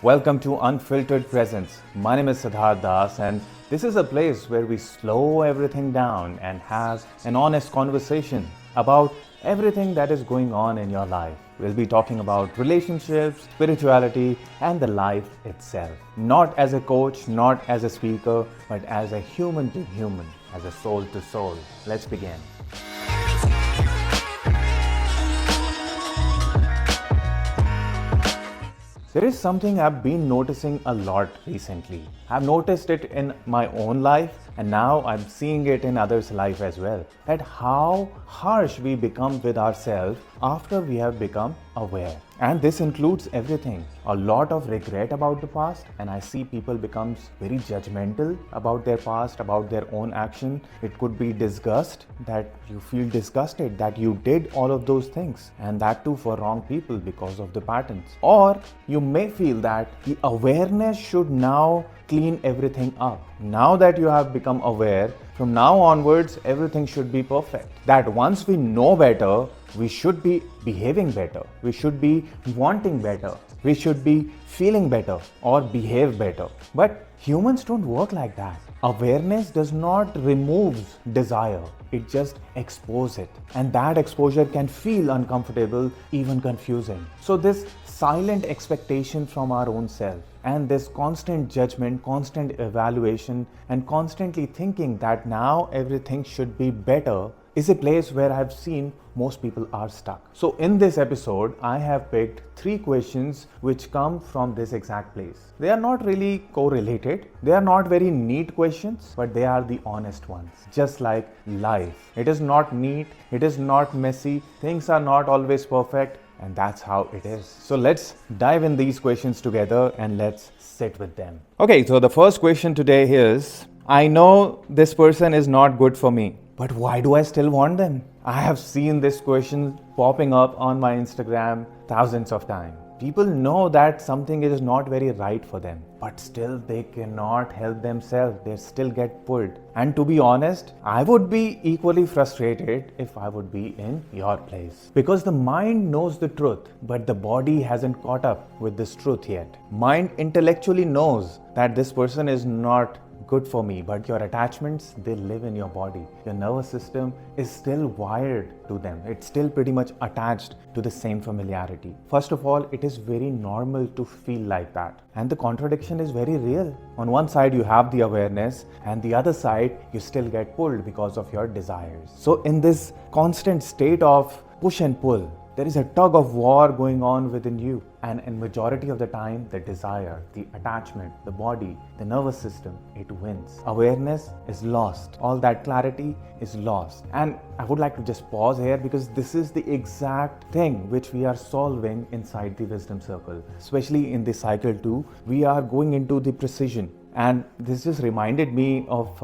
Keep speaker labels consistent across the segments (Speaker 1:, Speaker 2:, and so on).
Speaker 1: Welcome to Unfiltered Presence. My name is Siddharth Das, and this is a place where we slow everything down and have an honest conversation about everything that is going on in your life. We'll be talking about relationships, spirituality, and the life itself. Not as a coach, not as a speaker, but as a human to human, as a soul to soul. Let's begin. There is something I've been noticing a lot recently. I've noticed it in my own life, and now I'm seeing it in others' life as well. That how harsh we become with ourselves after we have become aware. And this includes everything. A lot of regret about the past, and I see people becomes very judgmental about their past, about their own action. It could be disgust, that you feel disgusted that you did all of those things, and that too for wrong people because of the patterns. Or you may feel that the awareness should now clean everything up. Now that you have become aware, from now onwards, everything should be perfect. That once we know better, we should be behaving better. We should be wanting better. We should be feeling better or behave better. But humans don't work like that. Awareness does not remove desire. It just exposes it. And that exposure can feel uncomfortable, even confusing. So this silent expectation from our own self and this constant judgment, constant evaluation, and constantly thinking that now everything should be better is a place where I've seen most people are stuck. So in this episode, I have picked 3 questions which come from this exact place. They are not really correlated. They are not very neat questions, but they are the honest ones. Just like life. It is not neat. It is not messy. Things are not always perfect. And that's how it is. So let's dive in these questions together and let's sit with them. Okay, so the first question today is, I know this person is not good for me, but why do I still want them? I have seen this question popping up on my Instagram thousands of times. People know that something is not very right for them, but still they cannot help themselves. They still get pulled. And to be honest, I would be equally frustrated if I would be in your place. Because the mind knows the truth, but the body hasn't caught up with this truth yet. Mind intellectually knows that this person is not good for me, but your attachments, they live in your body. Your nervous system is still wired to them. It's still pretty much attached to the same familiarity. First of all, it is very normal to feel like that. And the contradiction is very real. On one side, you have the awareness, and the other side, you still get pulled because of your desires. So in this constant state of push and pull, there is a tug of war going on within you. And in majority of the time, the desire, the attachment, the body, the nervous system, it wins. Awareness is lost. All that clarity is lost. And I would like to just pause here because this is the exact thing which we are solving inside the Wisdom Circle. Especially in the cycle 2, we are going into the precision. And this just reminded me of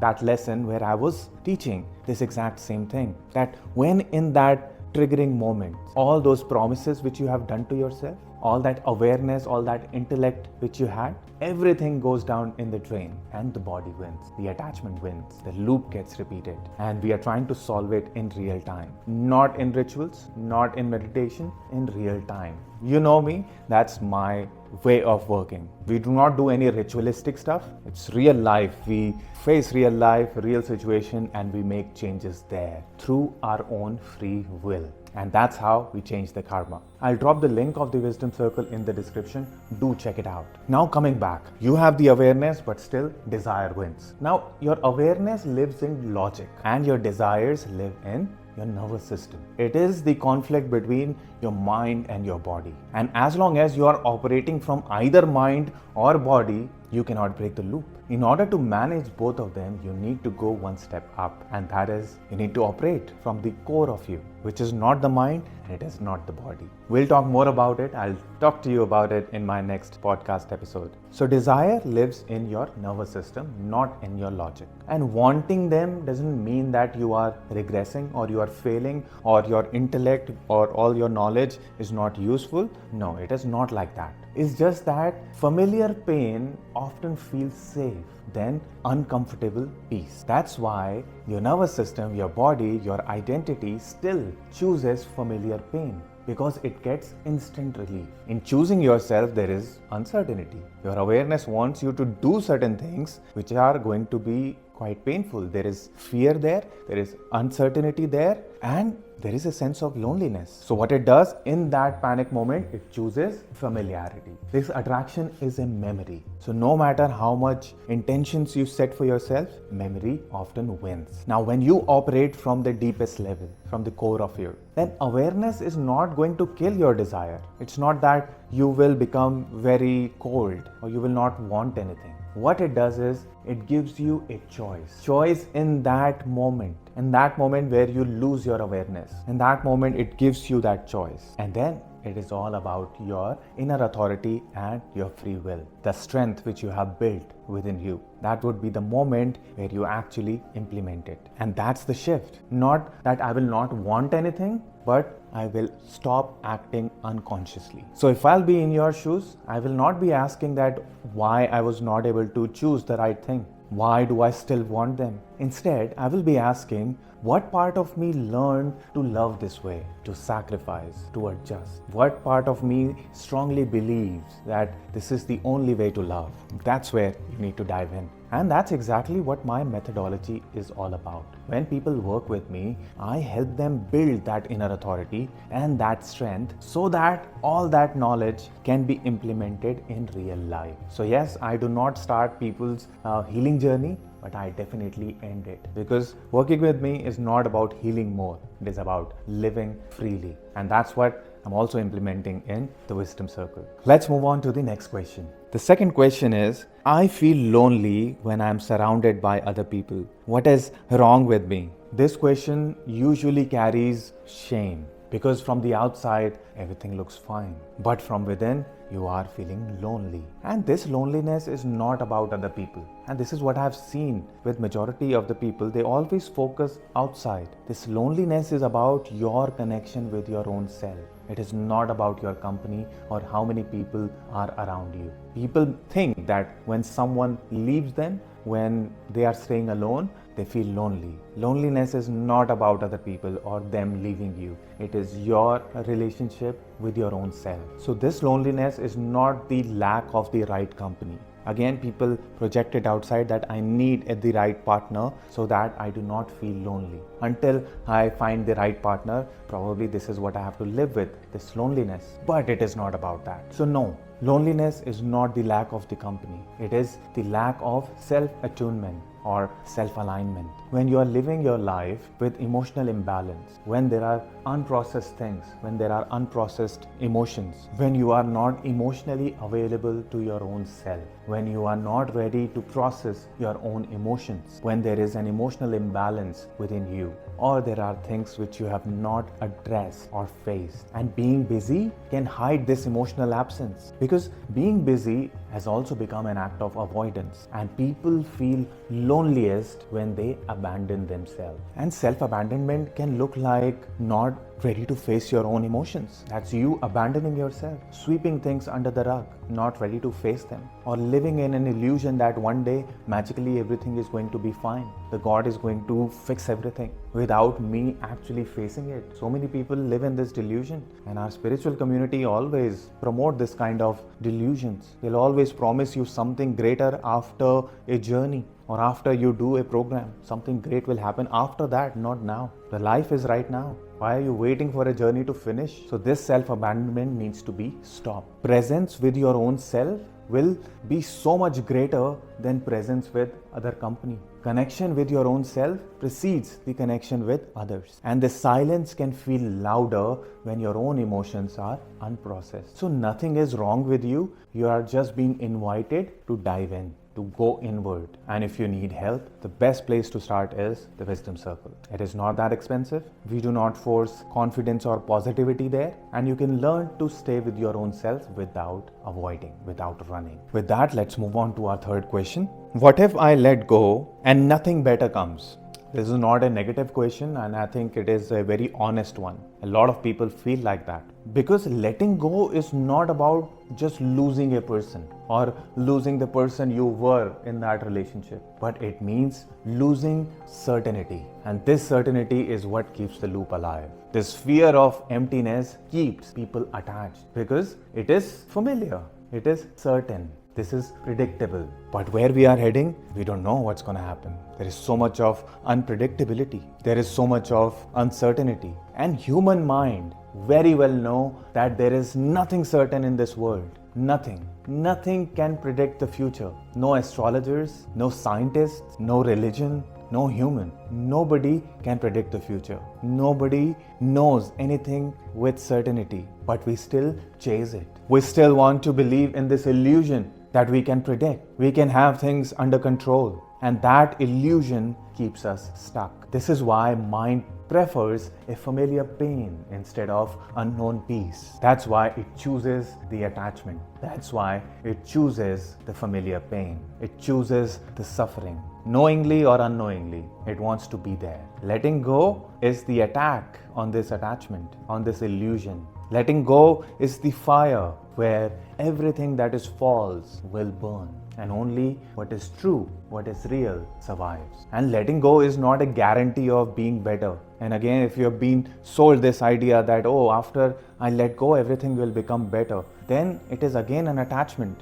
Speaker 1: that lesson where I was teaching this exact same thing. That when in that triggering moment, all those promises which you have done to yourself, all that awareness, all that intellect which you had, everything goes down in the drain and the body wins. The attachment wins. The loop gets repeated. And we are trying to solve it in real time. Not in rituals, not in meditation, in real time. You know me, that's my way of working. We do not do any ritualistic stuff. It's real life. We face real life, real situation, and we make changes there through our own free will. And that's how we change the karma. I'll drop the link of the Wisdom Circle in the description. Do check it out. Now coming back, you have the awareness, but still desire wins. Now your awareness lives in logic and your desires live in your nervous system. It is the conflict between your mind and your body. And as long as you are operating from either mind or body, you cannot break the loop. In order to manage both of them, you need to go one step up, and that is you need to operate from the core of you, which is not the mind and it is not the body. We'll talk more about it. I'll talk to you about it in my next podcast episode. So desire lives in your nervous system, not in your logic. And wanting them doesn't mean that you are regressing or you are failing or your intellect or all your knowledge is not useful. No, it is not like that. It's just that familiar pain often feels safe than uncomfortable peace. That's why your nervous system, your body, your identity still chooses familiar pain. because it gets instant relief. In choosing yourself, there is uncertainty. Your awareness wants you to do certain things which are going to be quite painful. There is fear there is uncertainty there, and there is a sense of loneliness. So what it does in that panic moment, it chooses familiarity. This attraction is a memory. So no matter how much intentions you set for yourself, memory often wins. Now when you operate from the deepest level, from the core of you, then awareness is not going to kill your desire. It's not that you will become very cold or you will not want anything. What it does is it gives you a choice in that moment where you lose your awareness. In that moment, it gives you that choice. And then it is all about your inner authority and your free will, the strength which you have built within you. That would be the moment where you actually implement it. And that's the shift. Not that I will not want anything, but I will stop acting unconsciously. So if I'll be in your shoes, I will not be asking that why I was not able to choose the right thing. Why do I still want them? Instead, I will be asking, what part of me learned to love this way, to sacrifice, to adjust? What part of me strongly believes that this is the only way to love? That's where you need to dive in. And that's exactly what my methodology is all about. When people work with me, I help them build that inner authority and that strength so that all that knowledge can be implemented in real life. So yes, I do not start people's healing journey, but I definitely end it, because working with me is not about healing more. It is about living freely. And that's what I'm also implementing in the Wisdom Circle. Let's move on to the next question. The second question is, I feel lonely when I'm surrounded by other people. What is wrong with me? This question usually carries shame, because from the outside, everything looks fine. But from within, you are feeling lonely. And this loneliness is not about other people. And this is what I've seen with majority of the people. They always focus outside. This loneliness is about your connection with your own self. It is not about your company or how many people are around you. People think that when someone leaves them, when they are staying alone, they feel lonely. Loneliness is not about other people or them leaving you. It is your relationship with your own self. So this loneliness is not the lack of the right company. Again, people project it outside that I need the right partner so that I do not feel lonely. Until I find the right partner, probably this is what I have to live with, this loneliness. But it is not about that. So no, loneliness is not the lack of the company. It is the lack of self-attunement or self-alignment. When you are living your life with emotional imbalance, when there are unprocessed things, when there are unprocessed emotions, when you are not emotionally available to your own self, when you are not ready to process your own emotions, when there is an emotional imbalance within you, or there are things which you have not addressed or faced. And being busy can hide this emotional absence, because being busy has also become an act of avoidance, and people feel loneliest when they abandon themselves. And self-abandonment can look like not ready to face your own emotions. That's you abandoning yourself, sweeping things under the rug, not ready to face them, or living in an illusion that one day magically everything is going to be fine. The God is going to fix everything without me actually facing it. So many people live in this delusion, and our spiritual community always promote this kind of delusions. They'll always promise you something greater after a journey or after you do a program. Something great will happen after that, not now. The life is right now. Why are you waiting for a journey to finish? So this self-abandonment needs to be stopped. Presence with your own self will be so much greater than presence with other company. Connection with your own self precedes the connection with others. And the silence can feel louder when your own emotions are unprocessed. So nothing is wrong with you. You are just being invited to dive in, to go inward. And if you need help, the best place to start is the Wisdom Circle. It is not that expensive. We do not force confidence or positivity there. And you can learn to stay with your own self without avoiding, without running. With that, let's move on to our third question. What if I let go and nothing better comes? This is not a negative question, and I think it is a very honest one. A lot of people feel like that. Because letting go is not about just losing a person or losing the person you were in that relationship, but it means losing certainty. And this certainty is what keeps the loop alive. This fear of emptiness keeps people attached because it is familiar, it is certain. This is predictable. But where we are heading, we don't know what's going to happen. There is so much of unpredictability. There is so much of uncertainty. And human mind very well know that there is nothing certain in this world. Nothing. Nothing can predict the future. No astrologers, no scientists, no religion, no human. Nobody can predict the future. Nobody knows anything with certainty. But we still chase it. We still want to believe in this illusion that we can predict. We can have things under control. And that illusion keeps us stuck. This is why mind prefers a familiar pain instead of unknown peace. That's why it chooses the attachment. That's why it chooses the familiar pain. It chooses the suffering. Knowingly or unknowingly, it wants to be there. Letting go is the attack on this attachment, on this illusion. Letting go is the fire where everything that is false will burn. And only what is true, what is real survives. And letting go is not a guarantee of being better. And again, if you have been sold this idea that, oh, after I let go, everything will become better, then it is again an attachment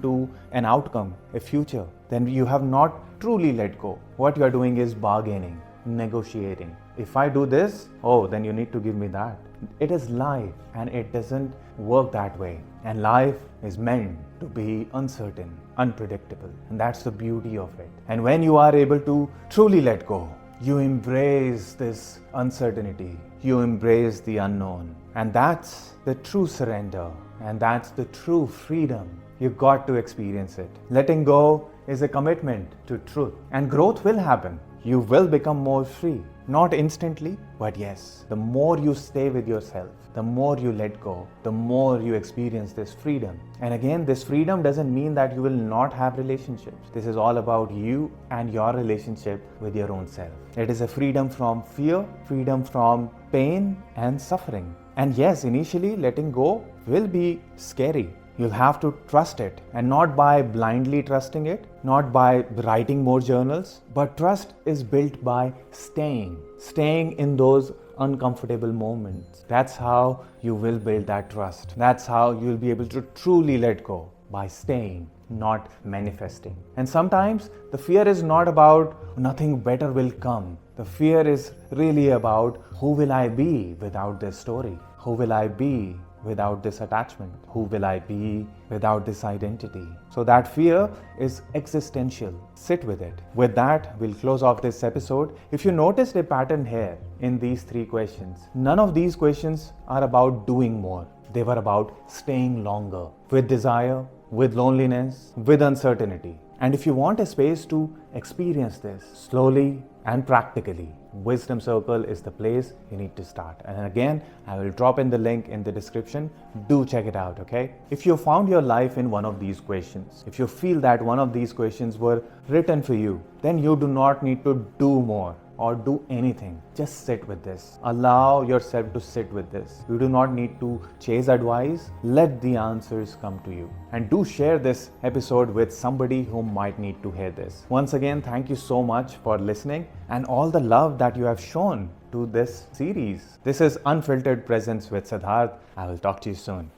Speaker 1: to an outcome, a future. Then you have not truly let go. What you are doing is bargaining, negotiating. If I do this, oh, then you need to give me that. It is life and it doesn't work that way. And life is meant to be uncertain, unpredictable. And that's the beauty of it. And when you are able to truly let go, you embrace this uncertainty. You embrace the unknown. And that's the true surrender. And that's the true freedom. You got to experience it. Letting go is a commitment to truth. And growth will happen. You will become more free. Not instantly, but yes, the more you stay with yourself, the more you let go, the more you experience this freedom. And again, this freedom doesn't mean that you will not have relationships. This is all about you and your relationship with your own self. It is a freedom from fear, freedom from pain and suffering. And yes, initially letting go will be scary. You'll have to trust it, and not by blindly trusting it, not by writing more journals, but trust is built by staying in those uncomfortable moments. That's how you will build that trust. That's how you'll be able to truly let go, by staying, not manifesting. And sometimes the fear is not about nothing better will come. The fear is really about who will I be without this story? Who will I be without this attachment? Who will I be without this identity? So that fear is existential. Sit with it. With that, we'll close off this episode. If you noticed a pattern here in these 3 questions, none of these questions are about doing more. They were about staying longer with desire, with loneliness, with uncertainty. And if you want a space to experience this slowly and practically, Wisdom Circle is the place you need to start. And again, I will drop in the link in the description. Do check it out, okay? If you found your life in one of these questions, if you feel that one of these questions were written for you, then you do not need to do more or do anything. Just sit with this. Allow yourself to sit with this. You do not need to chase advice. Let the answers come to you. And do share this episode with somebody who might need to hear this. Once again, thank you so much for listening and all the love that you have shown to this series. This is Unfiltered Presence with Siddharth. I will talk to you soon.